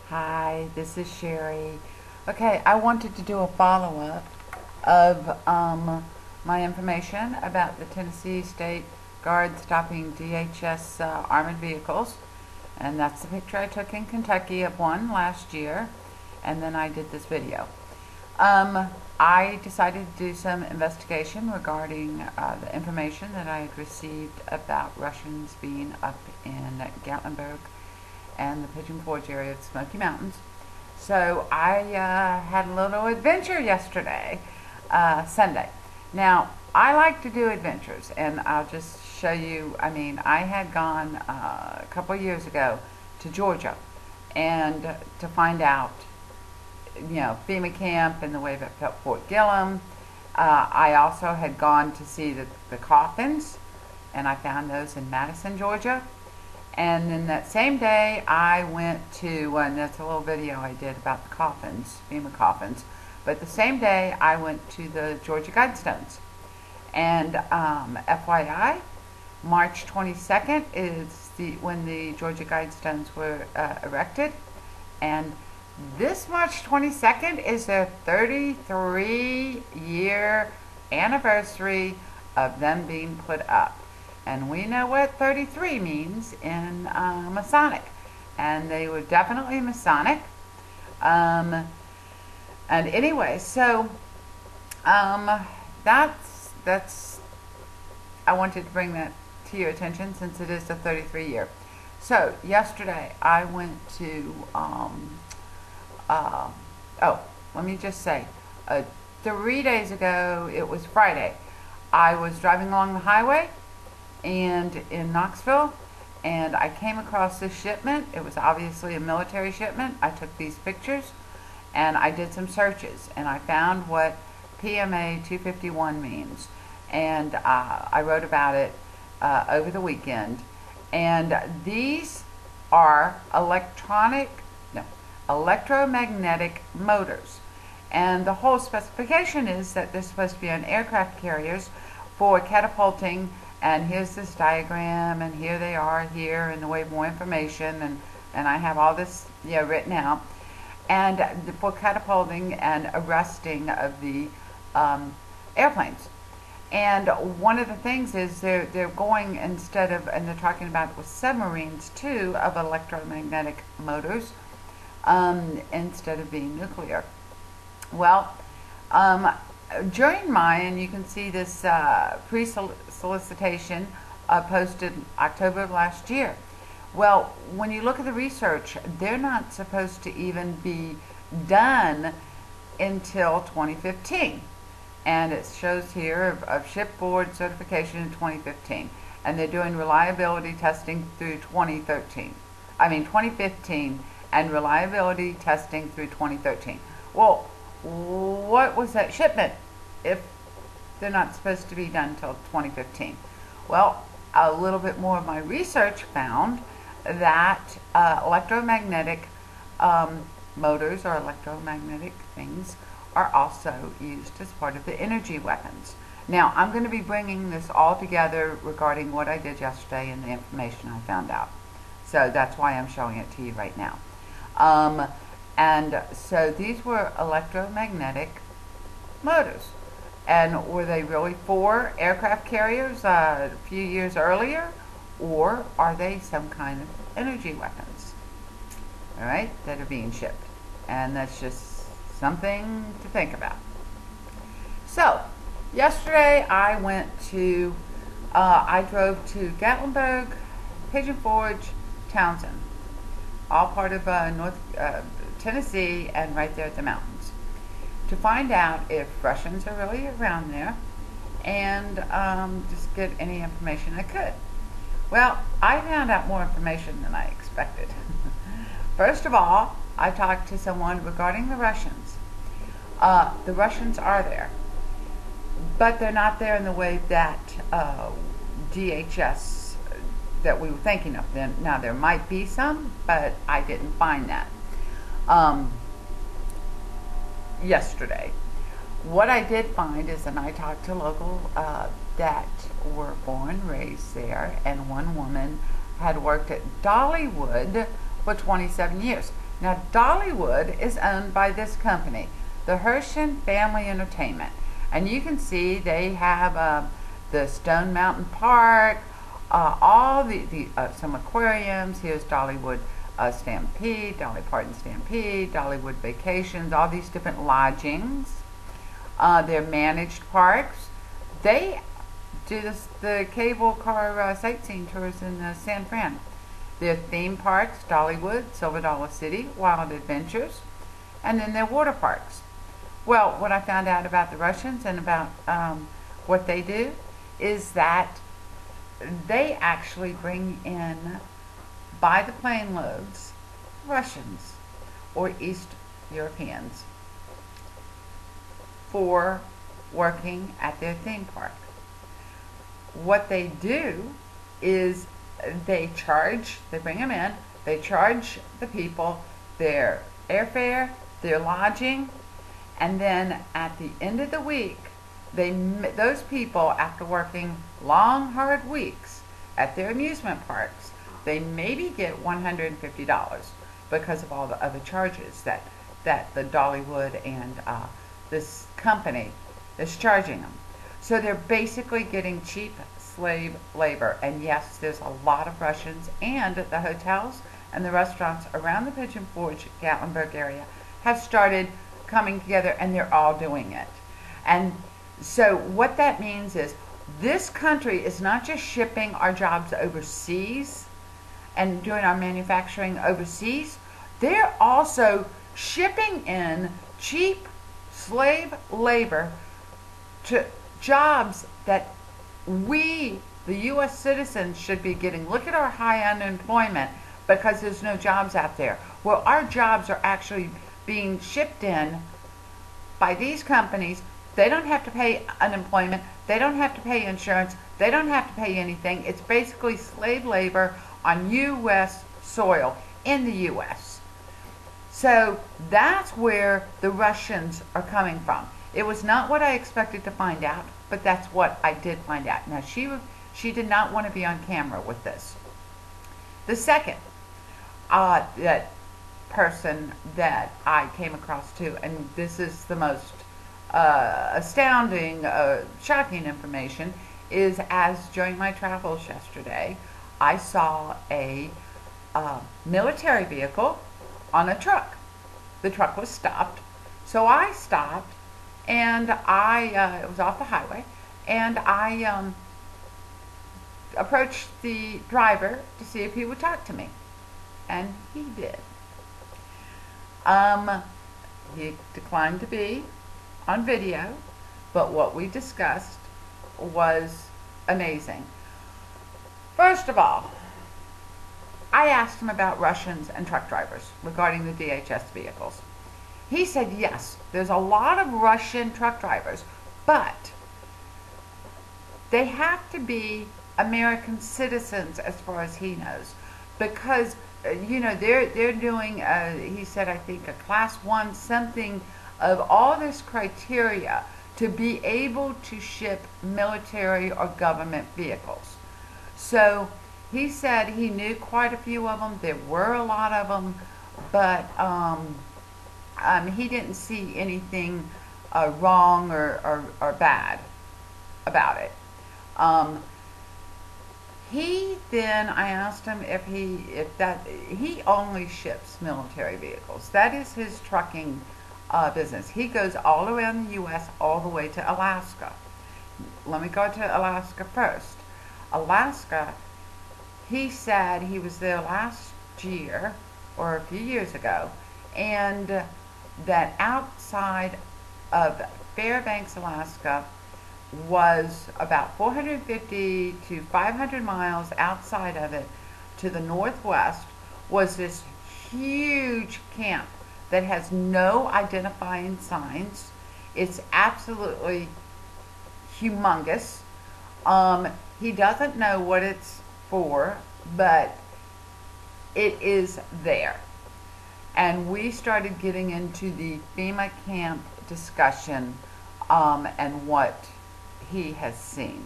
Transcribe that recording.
Hi, this is Sherry. Okay, I wanted to do a follow-up of my information about the Tennessee State Guard stopping DHS armored vehicles. And that's the picture I took in Kentucky of one last year. And then I did this video. I decided to do some investigation regarding the information that I had received about Russians being up in Gatlinburg and the Pigeon Forge area of the Smoky Mountains. So I had a little adventure yesterday, Sunday. Now, I like to do adventures, and I'll just show you. I mean, I had gone a couple of years ago to Georgia and to find out, FEMA camp and the way at Fort Gillum. I also had gone to see the Coffins, and I found those in Madison, Georgia. And then that same day, I went to, and that's a little video I did about the Coffins, FEMA Coffins. But the same day, I went to the Georgia Guidestones. And FYI, March 22nd is when the Georgia Guidestones were erected. And this March 22nd is their 33-year anniversary of them being put up. And we know what 33 means in Masonic. And they were definitely Masonic. And anyway, so that's I wanted to bring that to your attention since it is the 33 year. So yesterday I went to let me just say, 3 days ago, it was Friday, I was driving along the highway and in Knoxville, and I came across this shipment. It was obviously a military shipment. I took these pictures and I did some searches, and I found what PMA 251 means, and I wrote about it over the weekend. And these are electromagnetic motors, and the whole specification is that they're supposed to be on aircraft carriers for catapulting. And here's this diagram, and here they are here in the way of more information, and I have all this written out, and for catapulting and arresting of the airplanes. And one of the things is they're going, instead of, and they're talking about with submarines too, of electromagnetic motors instead of being nuclear. Well, during mine, you can see this pre-solicitation posted October of last year. Well, when you look at the research, they're not supposed to even be done until 2015. And it shows here of shipboard certification in 2015. And they're doing reliability testing through 2015, and reliability testing through 2013. Well, what was that shipment if they're not supposed to be done until 2015? Well, a little bit more of my research found that electromagnetic motors or electromagnetic things are also used as part of the energy weapons. Now, I'm going to be bringing this all together regarding what I did yesterday and the information I found out. So that's why I'm showing it to you right now. And so these were electromagnetic motors. And were they really for aircraft carriers a few years earlier? Or are they some kind of energy weapons, all right, that are being shipped? And that's just something to think about. So, yesterday I drove to Gatlinburg, Pigeon Forge, Townsend, all part of North Tennessee, and right there at the mountains, to find out if Russians are really around there, and just get any information I could. Well, I found out more information than I expected. First of all, I talked to someone regarding the Russians. The Russians are there, but they're not there in the way that DHS that we were thinking of. Now, there might be some, but I didn't find that yesterday. What I did find is, and I talked to local that were born and raised there, and one woman had worked at Dollywood for 27 years. Now, Dollywood is owned by this company, the Hershen Family Entertainment. And you can see they have the Stone Mountain Park, all some aquariums. Here's Dollywood Stampede, Dolly Parton Stampede, Dollywood Vacations, all these different lodgings. They're managed parks. They do the cable car sightseeing tours in San Fran. Their theme parks, Dollywood, Silver Dollar City, Wild Adventures, and then their water parks. Well, what I found out about the Russians and about what they do is that they actually bring in, by the plane loads, Russians or East Europeans for working at their theme park. What they do is they bring them in, they charge the people their airfare, their lodging, and then at the end of the week, those people, after working long, hard weeks at their amusement parks, they maybe get $150 because of all the other charges that the Dollywood and this company is charging them. So they're basically getting cheap slave labor. And yes, there's a lot of Russians, and the hotels and the restaurants around the Pigeon Forge, Gatlinburg area have started coming together, and they're all doing it. And so what that means is this country is not just shipping our jobs overseas and doing our manufacturing overseas, they're also shipping in cheap slave labor to jobs that we, the U.S. citizens, should be getting. Look at our high unemployment because there's no jobs out there. Well, our jobs are actually being shipped in by these companies. They don't have to pay unemployment. They don't have to pay insurance. They don't have to pay anything. It's basically slave labor on U.S. soil in the U.S. So that's where the Russians are coming from. It was not what I expected to find out, but that's what I did find out. Now, she did not want to be on camera with this. The second that person that I came across too, and this is the most astounding, shocking information, is as during my travels yesterday, I saw a military vehicle on a truck. The truck was stopped, so I stopped, and it was off the highway, and I approached the driver to see if he would talk to me, and he did. He declined to be on video, but what we discussed was amazing. First of all, I asked him about Russians and truck drivers regarding the DHS vehicles. He said, yes, there's a lot of Russian truck drivers, but they have to be American citizens as far as he knows, because they're doing, he said, I think a class 1 something of all this criteria to be able to ship military or government vehicles. So he said he knew quite a few of them. There were a lot of them, but he didn't see anything wrong or bad about it. I asked him if he only ships military vehicles. That is his trucking business. He goes all around the U.S., all the way to Alaska. Let me go to Alaska first. Alaska, he said he was there last year or a few years ago, and that outside of Fairbanks, Alaska, was about 450 to 500 miles outside of it to the northwest, was this huge camp that has no identifying signs. It's absolutely humongous. He doesn't know what it's for, but it is there. And we started getting into the FEMA camp discussion and what he has seen.